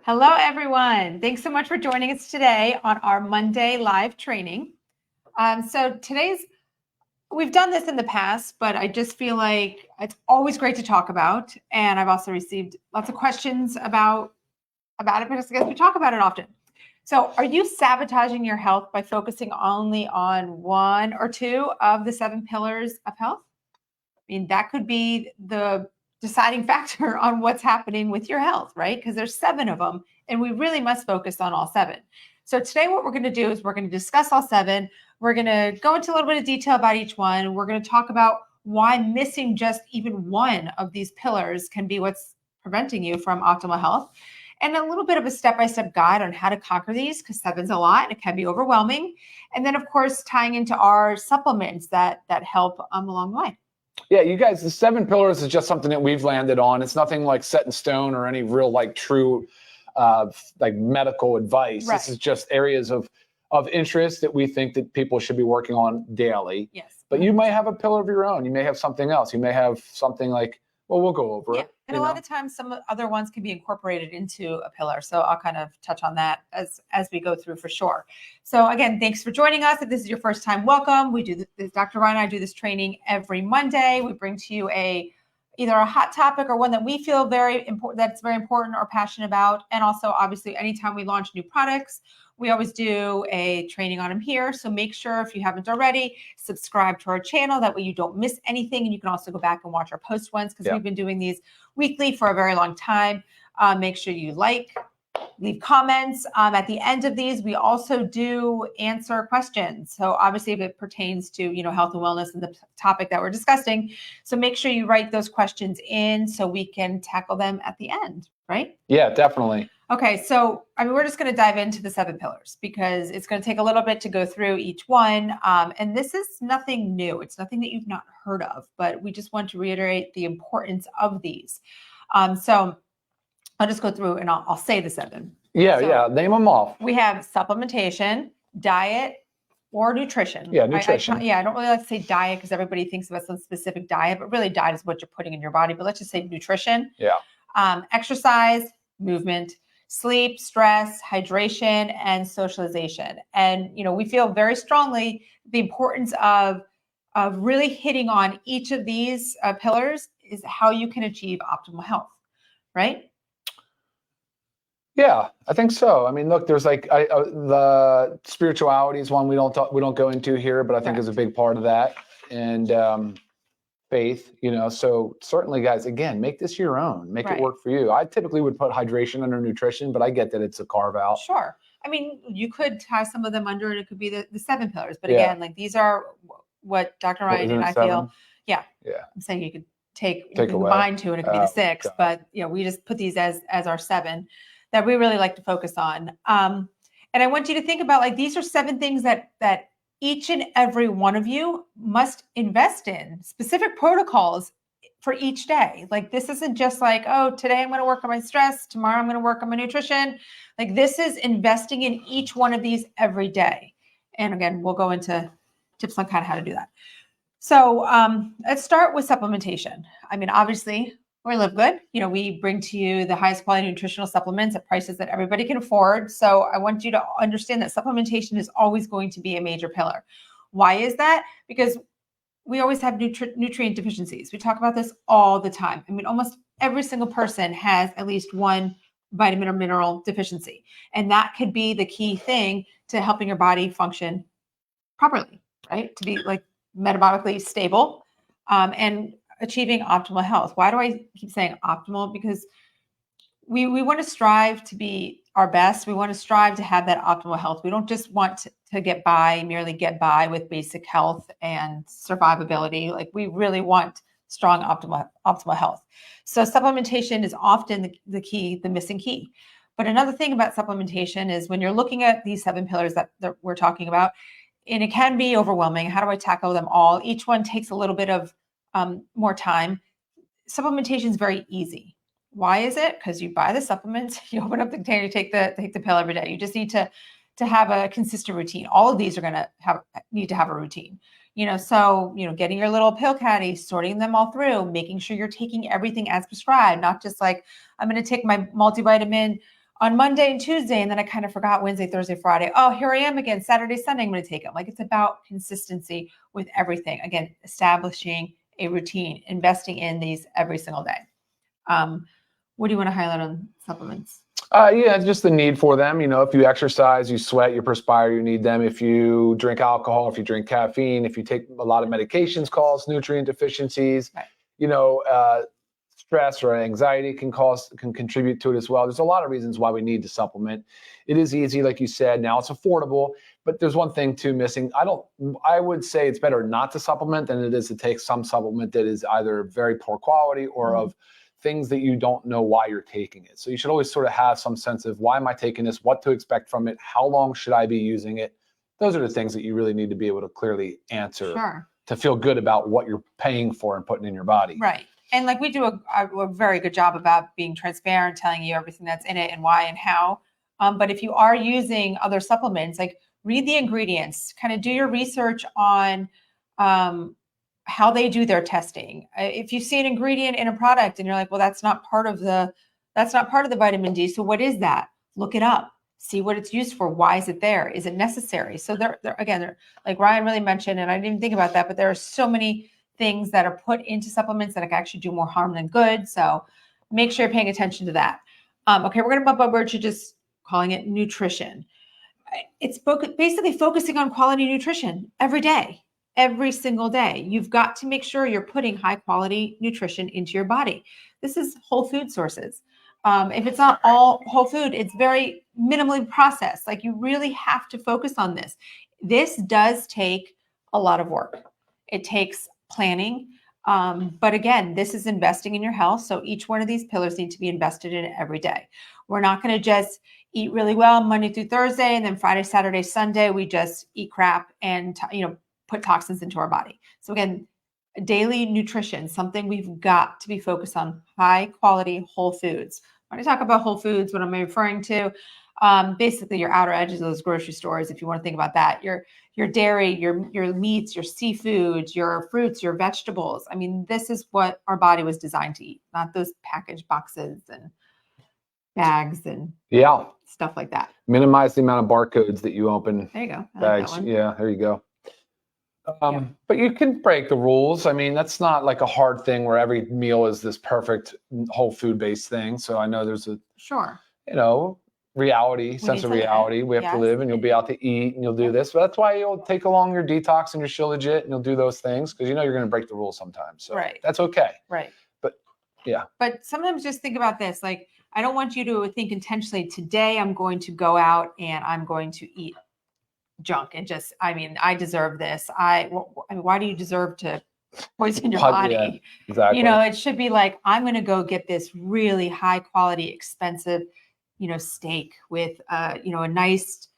Hello, everyone. Thanks so much for joining us today on our Monday live training. We've done this in the past, but I just feel like it's always great to talk about. And I've also received lots of questions about it because I guess we talk about it often. So are you sabotaging your health by focusing only on one or two of the 7 pillars of health? I mean, that could be the deciding factor on what's happening with your health, right? Because there's 7 of them, and we really must focus on all 7. So today what we're going to do is we're going to discuss all 7. We're going to go into a little bit of detail about each one. We're going to talk about why missing just even one of these pillars can be what's preventing you from optimal health, and a little bit of a step-by-step guide on how to conquer these, because 7's a lot and it can be overwhelming. And then, of course, tying into our supplements that help along the way. Yeah, you guys, the 7 pillars is just something that we've landed on. It's nothing like set in stone or any real true medical advice. Right. This is just areas of interest that we think that people should be working on daily. Yes. But you may have a pillar of your own. You may have something else. You may have something we'll go over it. And a lot of times some other ones can be incorporated into a pillar. So I'll kind of touch on that as we go through for sure. So again, thanks for joining us. If this is your first time, welcome. We do this, Dr. Ryan and I do this training every Monday. We bring to you either a hot topic or one that we feel very important or passionate about. And also, obviously, anytime we launch new products, we always do a training on them here. So make sure, if you haven't already, subscribe to our channel. That way you don't miss anything. And you can also go back and watch our post ones, because we've been doing these weekly for a very long time. Make sure you leave comments. At the end of these, we also do answer questions. So obviously, if it pertains to health and wellness and the topic that we're discussing, so make sure you write those questions in so we can tackle them at the end, right? Yeah, definitely. Okay, so we're just going to dive into the 7 pillars because it's going to take a little bit to go through each one. And this is nothing new. It's nothing that you've not heard of, but we just want to reiterate the importance of these. So I'll just go through and I'll say the 7. Yeah, name them off. We have supplementation, diet, or nutrition. Yeah, nutrition. I don't really like to say diet because everybody thinks about some specific diet, but really diet is what you're putting in your body. But let's just say nutrition. Yeah. Exercise, movement, sleep, stress, hydration, and socialization. And, we feel very strongly the importance of really hitting on each of these pillars is how you can achieve optimal health, right? Yeah, I think so. I mean, look, there's the spirituality is one we don't go into here, but I think is a big part of that. And faith, so certainly, guys, again, make this your own, make it work for you. I typically would put hydration under nutrition, but I get that it's a carve out. Sure. I mean, you could tie some of them under and it could be the 7 pillars, but again, these are what Dr. Ryan and I 7? feel. Yeah. I'm saying you could combine 2 and it could be the 6, but we just put these as our 7 that we really like to focus on. And I want you to think about these are 7 things that each and every one of you must invest in, specific protocols for each day. This isn't just today I'm going to work on my stress, tomorrow I'm going to work on my nutrition. This is investing in each one of these every day. And again, we'll go into tips on kind of how to do that. So let's start with supplementation. Obviously, we Live Good. We bring to you the highest quality nutritional supplements at prices that everybody can afford. So I want you to understand that supplementation is always going to be a major pillar. Why is that? Because we always have nutrient deficiencies. We talk about this all the time. Almost every single person has at least one vitamin or mineral deficiency. And that could be the key thing to helping your body function properly, right? To be metabolically stable and achieving optimal health. Why do I keep saying optimal? Because we want to strive to be our best. We want to strive to have that optimal health. We don't just want to merely get by with basic health and survivability. We really want strong optimal health. So supplementation is often the key, the missing key. But another thing about supplementation is when you're looking at these 7 pillars that we're talking about, and it can be overwhelming. How do I tackle them all? Each one takes a little bit of more time. Supplementation is very easy. Why is it? Because you buy the supplements, you open up the container, you take the pill every day. You just need to have a consistent routine. All of these are going to need to have a routine. So getting your little pill caddy, sorting them all through, making sure you're taking everything as prescribed, not just I'm going to take my multivitamin on Monday and Tuesday, and then I kind of forgot Wednesday, Thursday, Friday. Oh, here I am again, Saturday, Sunday, I'm going to take them. Like, it's about consistency with everything. Again, establishing a routine, investing in these every single day. What do you want to highlight on supplements? Yeah, just the need for them. If you exercise, you sweat, you perspire, you need them. If you drink alcohol, if you drink caffeine, if you take a lot of medications, cause nutrient deficiencies, right. Stress or anxiety can contribute to it as well. There's a lot of reasons why we need to supplement. It is easy, like you said. Now it's affordable, but there's one thing too missing. I would say it's better not to supplement than it is to take some supplement that is either very poor quality or of things that you don't know why you're taking it. So you should always sort of have some sense of, why am I taking this? What to expect from it? How long should I be using it? Those are the things that you really need to be able to clearly answer to feel good about what you're paying for and putting in your body. Right. And like, we do a very good job about being transparent, telling you everything that's in it and why and how. But if you are using other supplements, like, read the ingredients, kind of do your research on how they do their testing. If you see an ingredient in a product and you're like, well, that's not part of the vitamin D. So what is that? Look it up. See what it's used for. Why is it there? Is it necessary? So they're like Ryan really mentioned, and I didn't even think about that, but there are so many things that are put into supplements that can actually do more harm than good. So make sure you're paying attention to that. Okay, we're going to bump over to just calling it nutrition. It's basically focusing on quality nutrition every day, every single day. You've got to make sure you're putting high quality nutrition into your body. This is whole food sources. If it's not all whole food, it's very minimally processed. Like, you really have to focus on this. This does take a lot of work. It takes planning. But again, this is investing in your health. So each one of these pillars need to be invested in every day. We're not going to just eat really well Monday through Thursday, and then Friday, Saturday, Sunday, we just eat crap and, put toxins into our body. So again, daily nutrition, something we've got to be focused on, high quality whole foods. When I talk about whole foods, what am I referring to? Basically your outer edges of those grocery stores, if you want to think about that, your dairy, your meats, your seafood, your fruits, your vegetables. I mean, this is what our body was designed to eat, not those packaged boxes and bags and stuff like that. Minimize the amount of barcodes that you open. There you go. Bags. Like there you go. But you can break the rules. I mean, that's not like a hard thing where every meal is this perfect whole food based thing. So I know there's a sense of reality. We have to live, and you'll be out to eat and you'll do this. But that's why you'll take along your detox and your Shilajit and you'll do those things, because you're going to break the rules sometimes. So that's okay. Right. But sometimes just think about this. Like, I don't want you to think intentionally, today I'm going to go out and I'm going to eat junk and I deserve this. Why do you deserve to poison your body? Yeah, exactly. It should be like, I'm going to go get this really high quality, expensive, steak with, a nice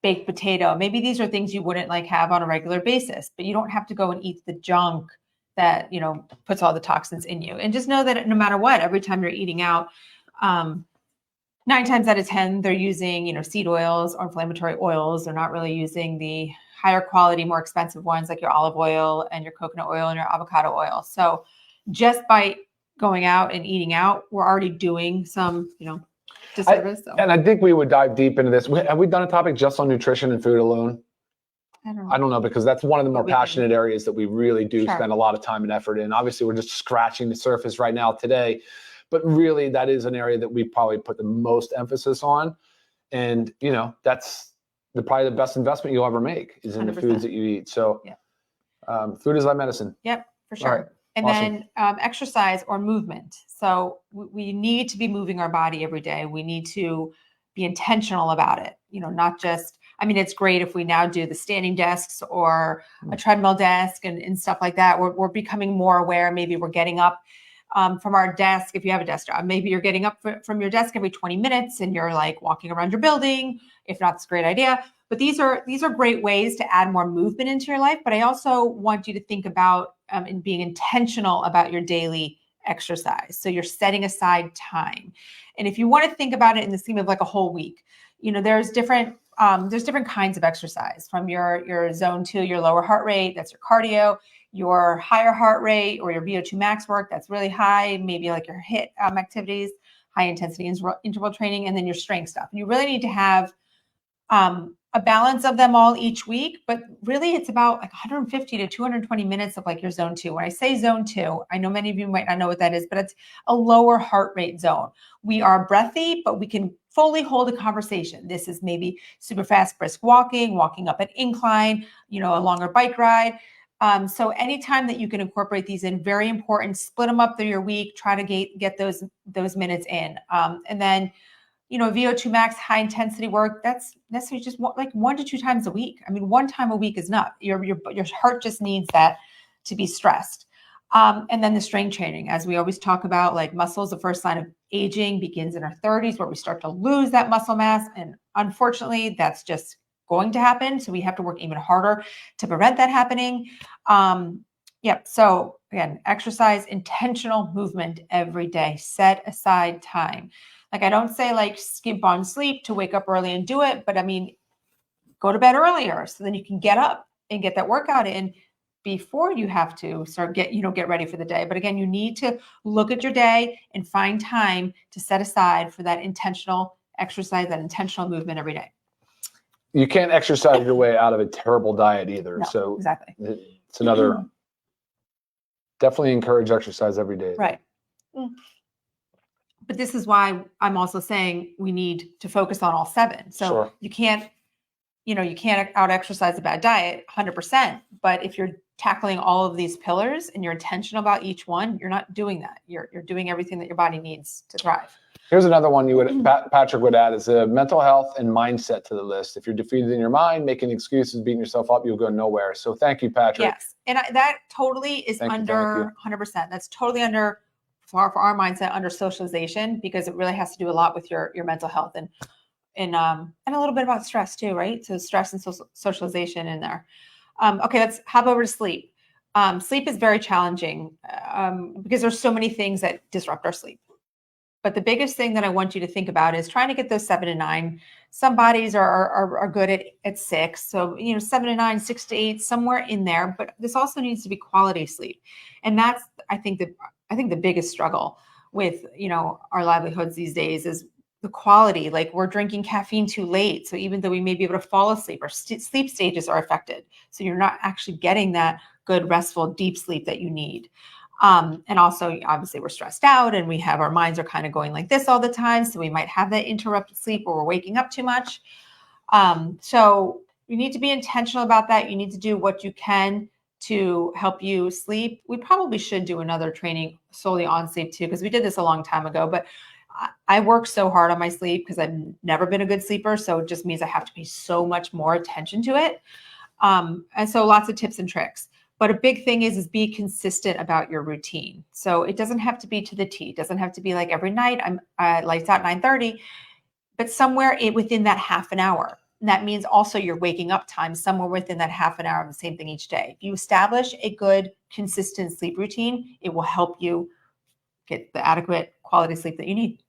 baked potato. Maybe these are things you wouldn't have on a regular basis, but you don't have to go and eat the junk that, puts all the toxins in you. And just know that no matter what, every time you're eating out, 9 times out of 10, they're using, seed oils or inflammatory oils. They're not really using the higher quality, more expensive ones like your olive oil and your coconut oil and your avocado oil. So just by going out and eating out, we're already doing some, disservice. And I think we would dive deep into this. Have we done a topic just on nutrition and food alone? I don't know, because that's one of the more passionate areas that we really do spend a lot of time and effort in. Obviously, we're just scratching the surface right now today. But really, that is an area that we probably put the most emphasis on. And, that's probably the best investment you'll ever make is in 100%. The foods that you eat. So food is like medicine. Yep, for sure. Right. And then exercise or movement. So we need to be moving our body every day. We need to be intentional about it. Not just, it's great if we now do the standing desks or a treadmill desk and stuff like that. We're becoming more aware. Maybe we're getting up from our desk. If you have a desk job, maybe you're getting up from your desk every 20 minutes and you're walking around your building. If not, it's a great idea. But these are great ways to add more movement into your life. But I also want you to think about and being intentional about your daily exercise. So you're setting aside time. And if you want to think about it in the scheme of a whole week, there's different kinds of exercise, from your zone 2, your lower heart rate, that's your cardio, your higher heart rate or your VO2 max work, that's really high, maybe your HIIT activities. high intensity interval training, and then your strength stuff. And you really need to have a balance of them all each week, but really it's about like 150 to 220 minutes of like your zone 2. When I say zone 2, I know many of you might not know what that is, but it's a lower heart rate zone. We are breathy, but we can fully hold a conversation. This is maybe super fast, brisk walking up an incline, a longer bike ride. So anytime that you can incorporate these in, very important, split them up through your week, try to get those minutes in. And then, VO2 max, high intensity work, that's necessarily just like 1 to 2 times a week. I mean, 1 time a week is enough. Your heart just needs that to be stressed. And then the strength training, as we always talk about, like muscle is the first sign of aging, begins in our 30s, where we start to lose that muscle mass. And unfortunately, that's just going to happen. So we have to work even harder to prevent that happening. So again, exercise, intentional movement every day, set aside time. Like, I don't say like skimp on sleep to wake up early and do it, but I mean, go to bed earlier so then you can get up and get that workout in before you have to start get ready for the day. But again, you need to look at your day and find time to set aside for that intentional exercise, that intentional movement every day. You can't exercise your way out of a terrible diet either. No, so exactly. It's another, definitely encourage exercise every day. Right. But this is why I'm also saying we need to focus on all 7. So Sure. you can't out exercise a bad diet 100%. But if you're tackling all of these pillars and you're intentional about each one, you're not doing that. You're doing everything that your body needs to thrive. Here's another one Patrick would add is mental health and mindset to the list. If you're defeated in your mind, making excuses, beating yourself up, you'll go nowhere. So thank you, Patrick. Yes. And that totally is under 100%. That's totally under, for our mindset, under socialization, because it really has to do a lot with your mental health and a little bit about stress too, right? So stress and socialization in there. Okay, let's hop over to sleep. Sleep is very challenging because there's so many things that disrupt our sleep. But the biggest thing that I want you to think about is trying to get those 7 to 9. Some bodies are good at 6. So, 7 to 9, 6 to 8, somewhere in there. But this also needs to be quality sleep. And that's, I think the biggest struggle with, our livelihoods these days is the quality. Like, we're drinking caffeine too late. So even though we may be able to fall asleep, our sleep stages are affected. So you're not actually getting that good, restful, deep sleep that you need. And also, obviously, we're stressed out and our minds are kind of going like this all the time. So we might have that interrupted sleep or we're waking up too much. So you need to be intentional about that. You need to do what you can to help you sleep. We probably should do another training solely on sleep too, because we did this a long time ago, but I work so hard on my sleep because I've never been a good sleeper. So it just means I have to pay so much more attention to it. And so lots of tips and tricks. But a big thing is be consistent about your routine. So it doesn't have to be to the T. It doesn't have to be like every night I'm lights out 9:30, but somewhere within that half an hour. And that means also your waking up time somewhere within that half an hour of the same thing each day. If you establish a good, consistent sleep routine, it will help you get the adequate quality sleep that you need.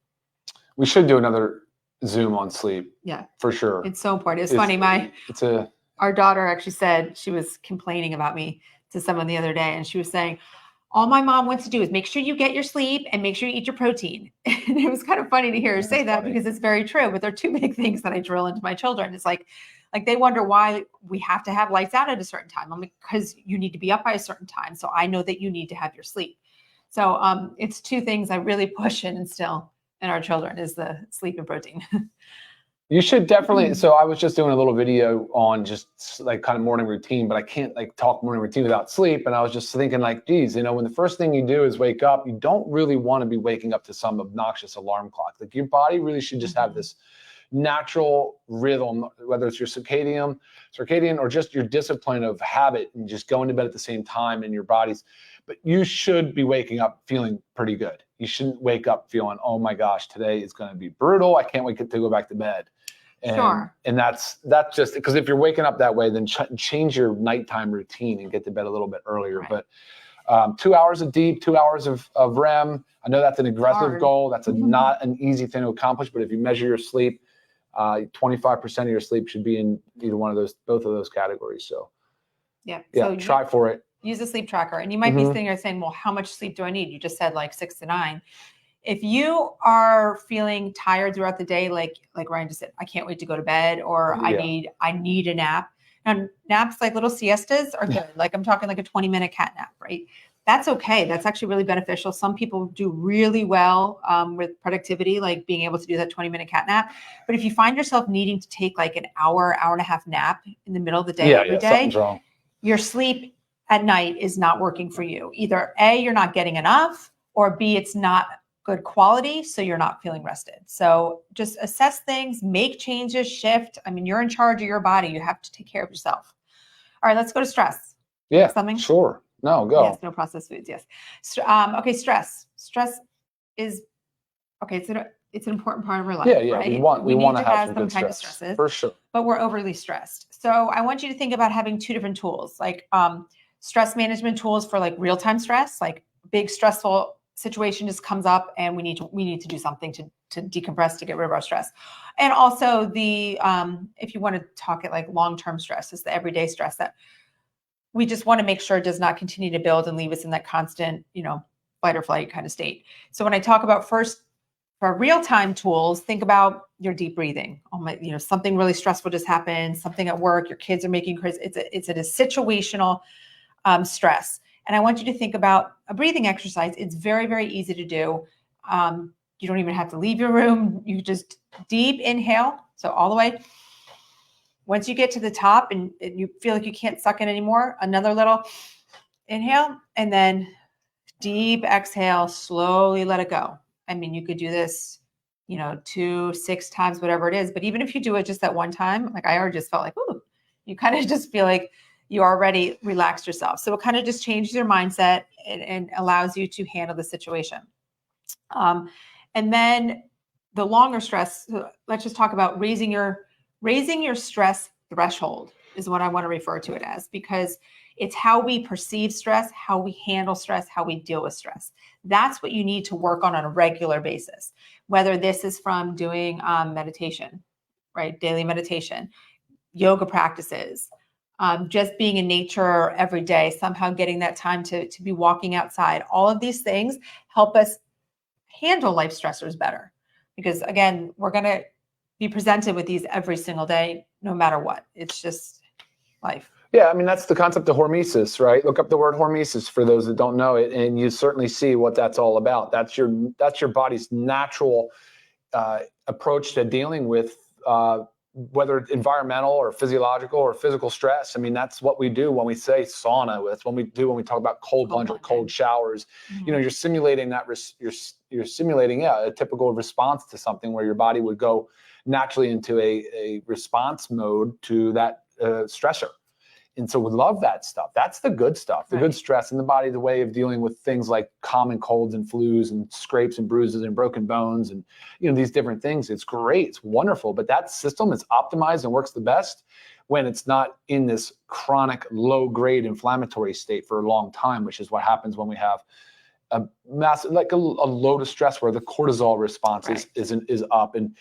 We should do another Zoom on sleep. Yeah, for sure. It's so important. It's funny. Our daughter actually said, she was complaining about me to someone the other day, and she was saying, all my mom wants to do is make sure you get your sleep and make sure you eat your protein. And it was kind of funny to hear her say that, because it's very true. But there are 2 big things that I drill into my children. It's like they wonder why we have to have lights out at a certain time. I'm like, because you need to be up by a certain time. So I know that you need to have your sleep. So it's 2 things I really push and instill in our children is the sleep and protein. You should definitely. So I was just doing a little video on just like kind of morning routine, but I can't like talk morning routine without sleep. And I was just thinking like, geez, when the first thing you do is wake up, you don't really want to be waking up to some obnoxious alarm clock. Like, your body really should just have this natural rhythm, whether it's your circadian or just your discipline of habit and just going to bed at the same time in your bodies. But you should be waking up feeling pretty good. You shouldn't wake up feeling, oh my gosh, today is going to be brutal. I can't wait to go back to bed. Sure. And that's just because if you're waking up that way, then change your nighttime routine and get to bed a little bit earlier. Right. But 2 hours of deep, 2 hours of REM. I know that's an aggressive goal. That's not an easy thing to accomplish. But if you measure your sleep, 25% of your sleep should be in either one of those, both of those categories. So so try for it. Use a sleep tracker. And you might be sitting there saying, well, how much sleep do I need? You just said like 6 to 9. If you are feeling tired throughout the day, like Ryan just said, I can't wait to go to bed, or I need a nap. And naps, like little siestas, are good. Like I'm talking like a 20-minute cat nap, right? That's okay. That's actually really beneficial. Some people do really well with productivity, like being able to do that 20-minute cat nap. But if you find yourself needing to take like an hour and a half nap in the middle of the day every day, something's wrong. Your sleep at night is not working for you. Either A, you're not getting enough, or B, it's not good quality, so you're not feeling rested. So just assess things, make changes, shift. I mean, you're in charge of your body. You have to take care of yourself. All right, let's go to stress. Yeah, something? Sure. No, go. Yes, no processed foods, yes. Okay, stress. Stress is, okay, it's an important part of our life, right? We want to have some some good kind of stress, stresses, for sure. but we're overly stressed. So I want you to think about having two different tools, like stress management tools for like real-time stress, like big stressful situation just comes up and we need to do something to decompress, to get rid of our stress. And also the if you want to talk it like long-term stress, is the everyday stress that we just want to make sure it does not continue to build and leave us in that constant, fight or flight kind of state. So when I talk about first for real-time tools, think about your deep breathing. Something really stressful just happened, something at work, your kids are making crazy. It's a situational stress. And I want you to think about a breathing exercise. It's very, very easy to do. You don't even have to leave your room. You just deep inhale. So all the way. Once you get to the top and you feel like you can't suck in anymore, another little inhale, and then deep exhale, slowly let it go. I mean, you could do this, 2, 6 times, whatever it is. But even if you do it just that one time, like I already just felt like, ooh, you kind of just feel like you already relaxed yourself. So it kind of just changes your mindset and allows you to handle the situation. And then the longer stress, let's just talk about raising your stress threshold is what I want to refer to it as, because it's how we perceive stress, how we handle stress, how we deal with stress. That's what you need to work on a regular basis, whether this is from doing meditation, right? Daily meditation, yoga practices, just being in nature every day, somehow getting that time to be walking outside. All of these things help us handle life stressors better, because again, we're going to be presented with these every single day, no matter what. It's just life. Yeah, I mean, that's the concept of hormesis, right? Look up the word hormesis for those that don't know it, and you certainly see what that's all about. That's your body's natural approach to dealing with whether it's environmental or physiological or physical stress. I mean, that's what we do when we say sauna. That's what we do when we talk about cold plunge or cold showers. Mm-hmm. You're simulating that. You're simulating a typical response to something where your body would go naturally into a response mode to that stressor. And so we love that stuff. That's the good stuff, the good stress in the body, the way of dealing with things like common colds and flus and scrapes and bruises and broken bones and, these different things. It's great. It's wonderful. But that system is optimized and works the best when it's not in this chronic low grade inflammatory state for a long time, which is what happens when we have a massive, like a load of stress where the cortisol response is up, and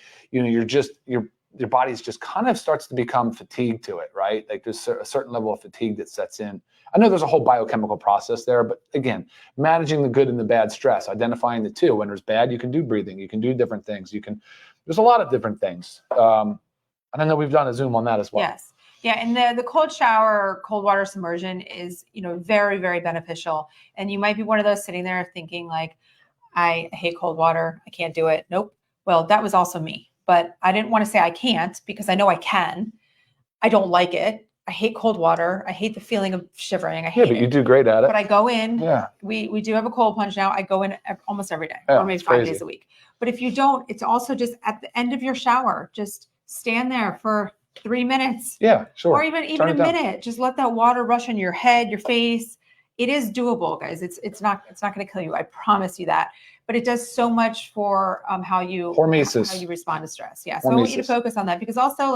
your body's just kind of starts to become fatigued to it, right? Like there's a certain level of fatigue that sets in. I know there's a whole biochemical process there, but again, managing the good and the bad stress, identifying the two. When there's bad, you can do breathing, you can do different things. There's a lot of different things. And I know we've done a Zoom on that as well. Yes. Yeah. And the cold shower, cold water submersion is, very, very beneficial. And you might be one of those sitting there thinking like, I hate cold water. I can't do it. Nope. Well, that was also me. But I didn't want to say I can't, because I know I can. I don't like it. I hate cold water. I hate the feeling of shivering. I hate it. Yeah, but you do great at it. But I go in. Yeah. We do have a cold plunge now. I go in almost every day, or maybe 5 days a week. But if you don't, it's also just at the end of your shower, just stand there for 3 minutes. Yeah, sure. Or even a minute. Just let that water rush on your head, your face. It is doable, guys. It's not going to kill you. I promise you that. But it does so much for how you respond to stress. Yeah. So I want you to focus on that, because also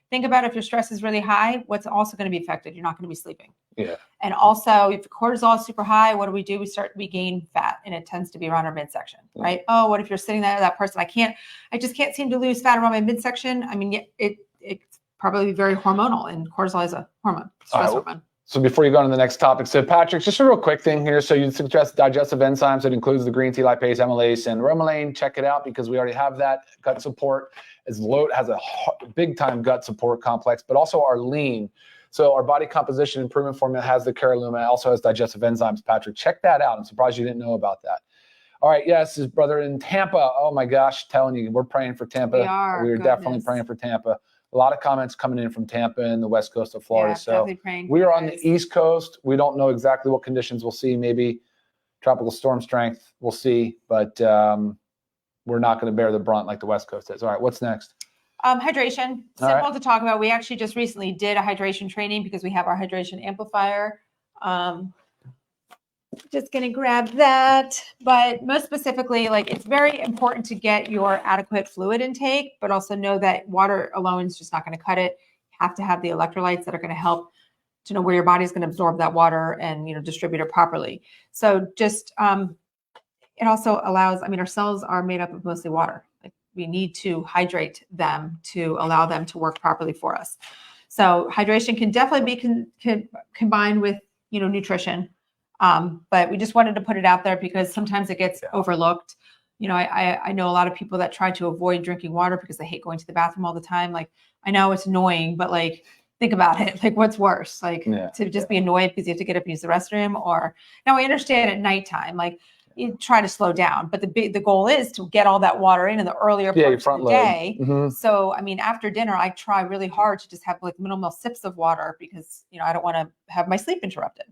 think about if your stress is really high, what's also going to be affected? You're not going to be sleeping. Yeah. And also if cortisol is super high, what do? We gain fat, and it tends to be around our midsection, right? Oh, what if you're sitting there, that person, I just can't seem to lose fat around my midsection. I mean, it's probably very hormonal, and cortisol is a hormone, stress hormone. So before you go on to the next topic, so Patrick, just a real quick thing here. So you suggest digestive enzymes. It includes the green tea lipase, amylase, and bromelain. Check it out because we already have that. Gut support has a big time gut support complex, but also our lean. So our body composition improvement formula has the Caralluma. It also has digestive enzymes. Patrick, check that out. I'm surprised you didn't know about that. All right, yes, his brother in Tampa. Oh my gosh, telling you, we're praying for Tampa. We are definitely praying for Tampa. A lot of comments coming in from Tampa and the west coast of Florida. So we are on the East Coast. We don't know exactly what conditions we'll see. Maybe tropical storm strength. We'll see, but we're not going to bear the brunt like the West Coast is. All right, what's next? Hydration. Simple to talk about. We actually just recently did a hydration training because we have our hydration amplifier. Just going to grab that, but most specifically, like it's very important to get your adequate fluid intake, but also know that water alone is just not going to cut it. You have to have the electrolytes that are going to help to know where your body's going to absorb that water and, distribute it properly. So just, it also allows, our cells are made up of mostly water. Like we need to hydrate them to allow them to work properly for us. So hydration can definitely be combined with, nutrition. But we just wanted to put it out there because sometimes it gets overlooked. I know a lot of people that try to avoid drinking water because they hate going to the bathroom all the time. Like, I know it's annoying, but like, think about it. Like, what's worse? Like to just be annoyed because you have to get up and use the restroom, or now I understand at nighttime, like you try to slow down, but the goal is to get all that water in the earlier parts of the day. Mm-hmm. So, after dinner, I try really hard to just have like minimal sips of water because, I don't want to have my sleep interrupted.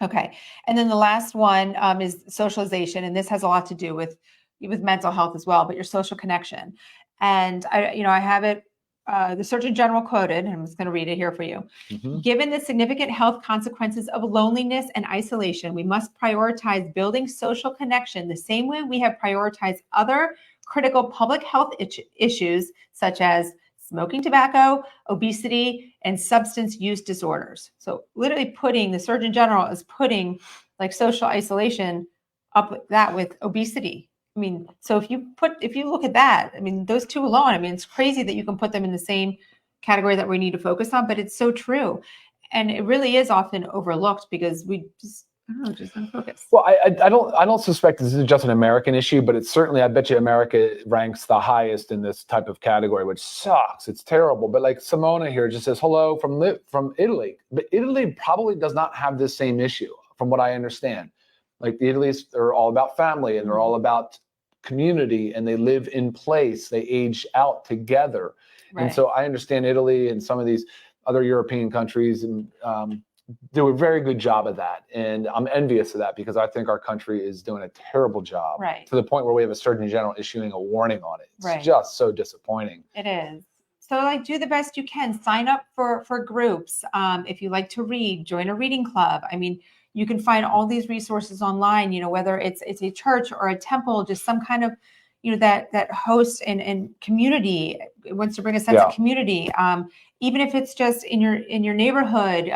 Okay. And then the last one is socialization. And this has a lot to do with mental health as well, but your social connection. And I have it, the Surgeon General quoted, and I'm just going to read it here for you. Mm-hmm. Given the significant health consequences of loneliness and isolation, we must prioritize building social connection the same way we have prioritized other critical public health issues, such as smoking tobacco, obesity, and substance use disorders. So literally the Surgeon General is putting like social isolation up with that with obesity. So if you look at that, those two alone, it's crazy that you can put them in the same category that we need to focus on, but it's so true. And it really is often overlooked because we just unfocused. Well, I don't suspect this is just an American issue, but it's certainly, I bet you America ranks the highest in this type of category, which sucks. It's terrible. But like Simona here just says, hello from Italy. But Italy probably does not have this same issue from what I understand. Like the Italy's, they're all about family and they're all about community and they live in place. They age out together. Right. And so I understand Italy and some of these other European countries and do a very good job of that. And I'm envious of that because I think our country is doing a terrible job, right, to the point where we have a Surgeon General issuing a warning on it. It's just so disappointing. It is. So like do the best you can. Sign up for groups. If you like to read, join a reading club. You can find all these resources online, whether it's a church or a temple, just some kind of, that host and community. It wants to bring a sense of community. Even if it's just in your neighborhood,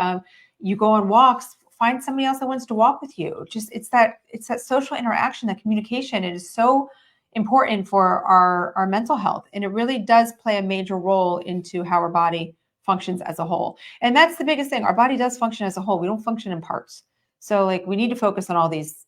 you go on walks, find somebody else that wants to walk with you. It's that social interaction, that communication. It is so important for our mental health. And it really does play a major role into how our body functions as a whole. And that's the biggest thing. Our body does function as a whole. We don't function in parts. So like we need to focus on all these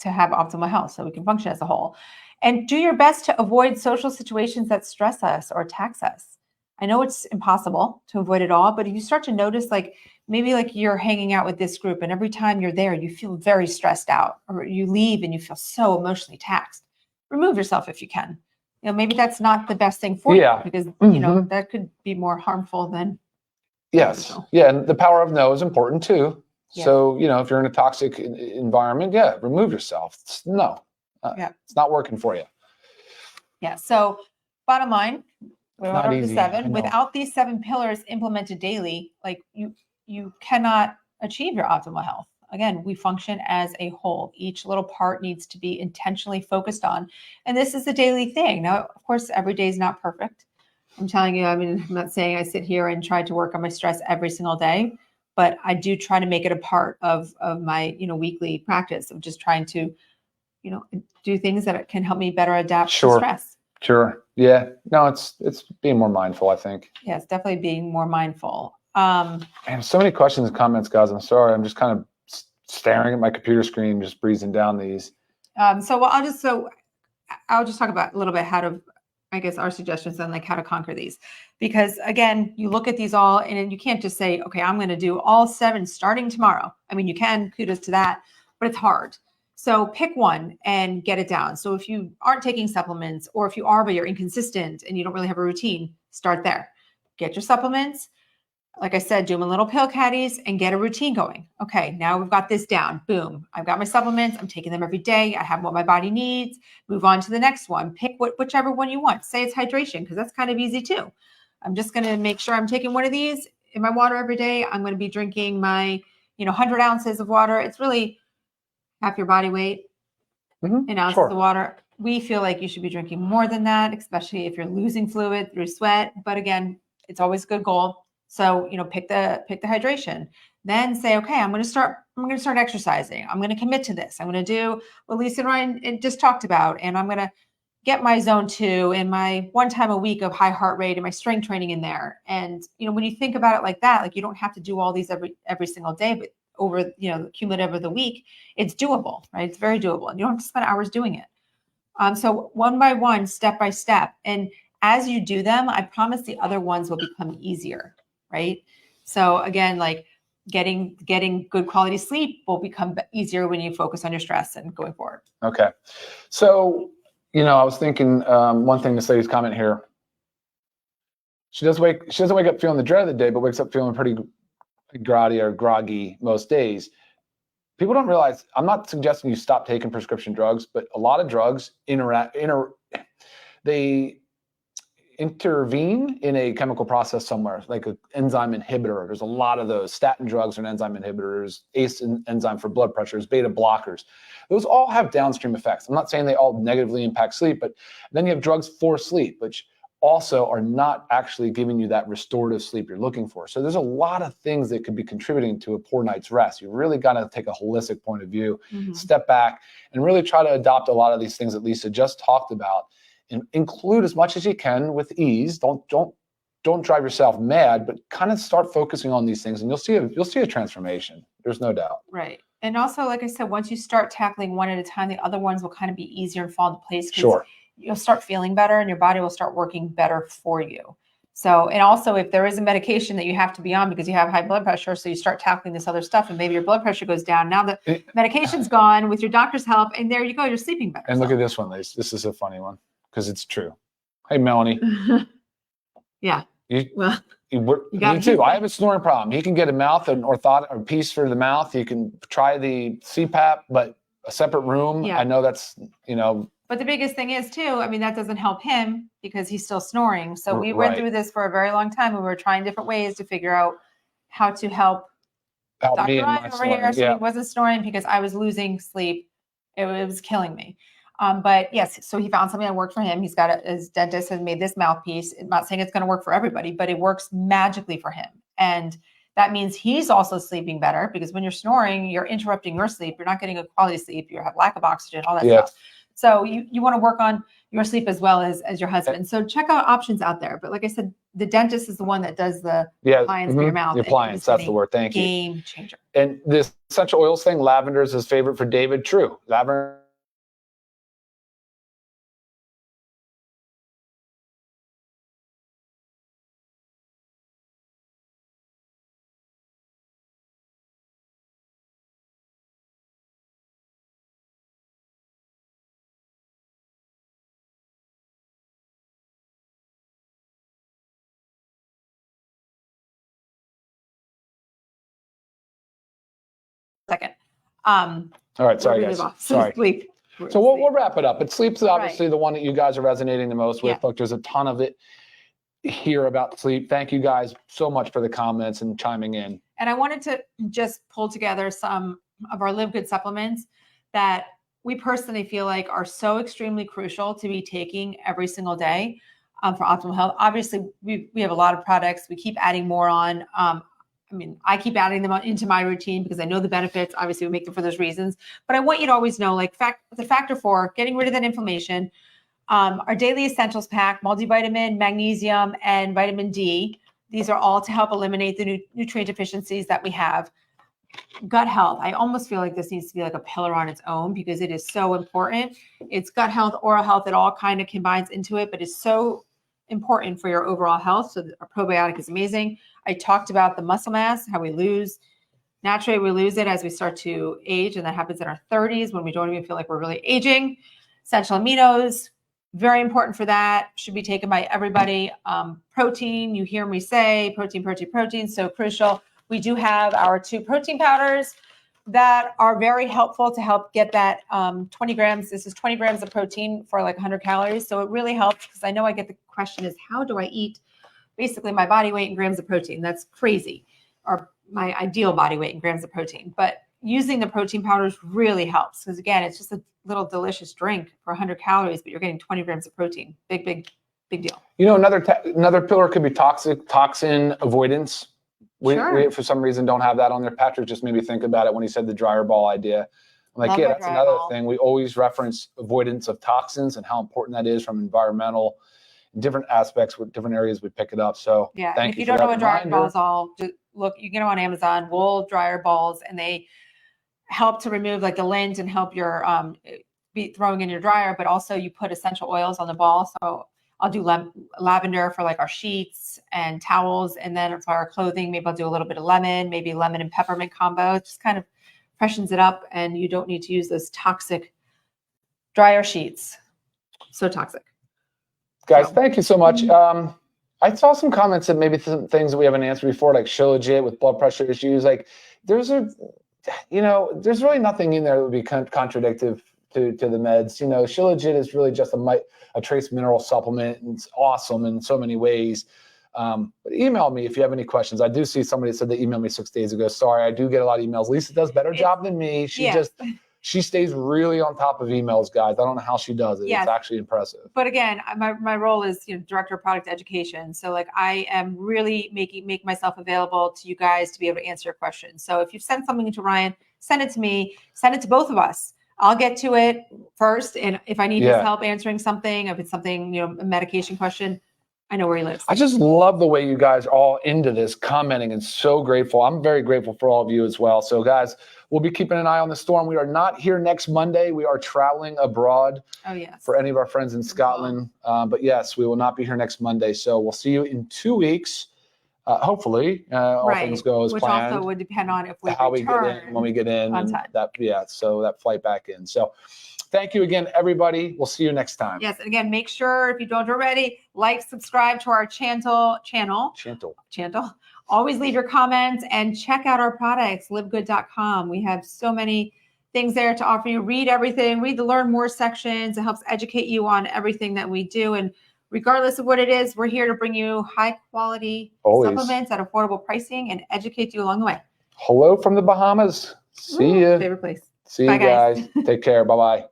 to have optimal health so we can function as a whole. And do your best to avoid social situations that stress us or tax us. I know it's impossible to avoid it all, but if you start to notice like maybe like you're hanging out with this group and every time you're there, you feel very stressed out, or you leave and you feel so emotionally taxed, remove yourself if you can. Maybe that's not the best thing for you because, that could be more harmful than. Yes. Yeah. And the power of no is important too. Yeah. So, if you're in a toxic environment, remove yourself. It's not working for you. Yeah. So bottom line, we're not easy. Without these 7 pillars implemented daily, like you cannot achieve your optimal health. Again, we function as a whole. Each little part needs to be intentionally focused on. And this is a daily thing. Now, of course, every day is not perfect. I'm telling you, I'm not saying I sit here and try to work on my stress every single day, but I do try to make it a part of my, weekly practice of just trying to, do things that can help me better adapt to stress. Sure. Yeah. No, it's being more mindful, I think. Yeah, it's definitely being more mindful. Man, so many questions and comments, guys. I'm sorry. I'm just kind of staring at my computer screen, just breezing down these. So I'll just talk about a little bit how to, I guess, our suggestions on like how to conquer these. Because again, you look at these all and you can't just say, okay, I'm going to do all 7 starting tomorrow. I mean, you can, kudos to that, but it's hard. So pick one and get it down. So if you aren't taking supplements, or if you are, but you're inconsistent and you don't really have a routine, start there. Get your supplements. Like I said, do them in little pill caddies and get a routine going. Okay, now we've got this down. Boom. I've got my supplements. I'm taking them every day. I have what my body needs. Move on to the next one. Pick whichever one you want. Say it's hydration, because that's kind of easy too. I'm just going to make sure I'm taking one of these in my water every day. I'm going to be drinking my, 100 ounces of water. It's really half your body weight in ounces of water. We feel like you should be drinking more than that, especially if you're losing fluid through sweat. But again, it's always a good goal. So, pick the hydration, then say, okay, I'm going to start exercising. I'm going to commit to this. I'm going to do what Lisa and Ryan just talked about. And I'm going to get my zone 2 and my 1 time a week of high heart rate and my strength training in there. And, when you think about it like that, like you don't have to do all these every single day, but over, cumulative of the week, it's doable, right? It's very doable. And you don't have to spend hours doing it. So one by one, step by step. And as you do them, I promise the other ones will become easier. Right. So again, like getting good quality sleep will become easier when you focus on your stress and going forward. Okay. So, I was thinking one thing to say is comment here. She doesn't wake up feeling the dread of the day, but wakes up feeling pretty groggy most days. People don't realize, I'm not suggesting you stop taking prescription drugs, but a lot of drugs they intervene in a chemical process somewhere, like an enzyme inhibitor. There's a lot of those. Statin drugs are an enzyme inhibitors, ACE enzyme for blood pressures, beta blockers. Those all have downstream effects. I'm not saying they all negatively impact sleep, but then you have drugs for sleep, which also are not actually giving you that restorative sleep you're looking for. So there's a lot of things that could be contributing to a poor night's rest. You really got to take a holistic point of view, step back, and really try to adopt a lot of these things that Lisa just talked about, and include as much as you can with ease. Don't drive yourself mad, but kind of start focusing on these things, and you'll see a transformation. There's no doubt. Right. And also, like I said, once you start tackling one at a time, the other ones will kind of be easier and fall into place. Sure. You'll start feeling better and your body will start working better for you. So, and also if there is a medication that you have to be on because you have high blood pressure, so you start tackling this other stuff and maybe your blood pressure goes down. Now the medication's gone with your doctor's help, and there you go, you're sleeping better. And look at this one, Lise. This is a funny one because it's true. Hey, Melanie. Yeah. Me too. I have a snoring problem. He can get a mouth and a piece for the mouth. You can try the CPAP, but a separate room. Yeah. I know that's, But the biggest thing is too, I mean, that doesn't help him because he's still snoring. So we went through this for a very long time. We were trying different ways to figure out how to help Dr. Ryan over here. So he wasn't snoring because I was losing sleep. It was killing me. But yes, so he found something that worked for him. He's got his dentist has made this mouthpiece. I'm not saying it's going to work for everybody, but it works magically for him. And that means he's also sleeping better because when you're snoring, you're interrupting your sleep. You're not getting a quality sleep. You have lack of oxygen, all that stuff. So you want to work on your sleep as well as your husband. So check out options out there. But like I said, the dentist is the one that does the appliance for your mouth. The appliance, that's the word. Thank you. Game changer. And this essential oils thing, lavender is his favorite for David. True. Lavender. Second. All right, sorry guys. Sorry. Sleep. So we'll wrap it up. But sleep's obviously the one that you guys are resonating the most with. Look, there's a ton of it here about sleep. Thank you guys so much for the comments and chiming in. And I wanted to just pull together some of our Live Good supplements that we personally feel like are so extremely crucial to be taking every single day for optimal health. Obviously, we have a lot of products. We keep adding more on. I keep adding them into my routine because I know the benefits. Obviously, we make them for those reasons. But I want you to always know, like the factor for getting rid of that inflammation, our daily essentials pack, multivitamin, magnesium, and vitamin D. These are all to help eliminate the nutrient deficiencies that we have. Gut health. I almost feel like this needs to be like a pillar on its own because it is so important. It's gut health, oral health. It all kind of combines into it, but it's so important for your overall health. So a probiotic is amazing. I talked about the muscle mass, how we lose. Naturally, we lose it as we start to age, and that happens in our 30s when we don't even feel like we're really aging. Essential aminos, very important for that. Should be taken by everybody. Protein, you hear me say protein, so crucial. We do have our 2 protein powders that are very helpful to help get that 20 grams. This is 20 grams of protein for like 100 calories. So it really helps because I know I get the question is, how do I eat basically my body weight in grams of protein? That's crazy. Or my ideal body weight in grams of protein. But using the protein powders really helps because, again, it's just a little delicious drink for 100 calories, but you're getting 20 grams of protein. Big deal. You know, another pillar could be toxin avoidance. We for some reason don't have that on there. Patrick just made me think about it when he said the dryer ball idea. I'm like, yeah, that's another thing. We always reference avoidance of toxins and how important that is from environmental different aspects with different areas we pick it up. So yeah, thank you. If you don't know what dryer balls are, just look, you get them on Amazon, wool dryer balls, and they help to remove like the lint and help your be throwing in your dryer, but also you put essential oils on the ball. So I'll do lavender for like our sheets and towels. And then for our clothing, maybe I'll do a little bit of lemon, maybe lemon and peppermint combo. It just kind of freshens it up and you don't need to use those toxic dryer sheets. So toxic. Guys, thank you so much. I saw some comments that maybe some things that we haven't answered before, like Shilajit with blood pressure issues. Like there's really nothing in there that would be contradictive to the meds. You know, Shilajit is really just a trace mineral supplement, and it's awesome in so many ways. But email me if you have any questions. I do see somebody said they emailed me 6 days ago. Sorry, I do get a lot of emails. Lisa does a better job than me. She stays really on top of emails, guys. I don't know how she does it. Yes. It's actually impressive. But again, my role is director of product education. So like I am really make myself available to you guys to be able to answer your questions. So if you send something to Ryan, send it to me, send it to both of us. I'll get to it first. And if I need his help answering something, if it's something, a medication question, I know where he lives. I just love the way you guys are all into this, commenting, and so grateful. I'm very grateful for all of you as well. So guys, we'll be keeping an eye on the storm. We are not here next Monday. We are traveling abroad. Oh, yes. For any of our friends in Scotland. But yes, we will not be here next Monday. So we'll see you in 2 weeks. Hopefully, all things go as planned. Which also would depend on if we how return we get in, when we get in. On time. So that flight back in. So thank you again, everybody. We'll see you next time. Yes, and again, make sure if you don't already, subscribe to our channel. Always leave your comments and check out our products, livegood.com. We have so many things there to offer you. Read everything, read the Learn More sections. It helps educate you on everything that we do. And regardless of what it is, we're here to bring you high quality supplements at affordable pricing and educate you along the way. Hello from the Bahamas. See you. Favorite place. See you guys. Take care. Bye-bye.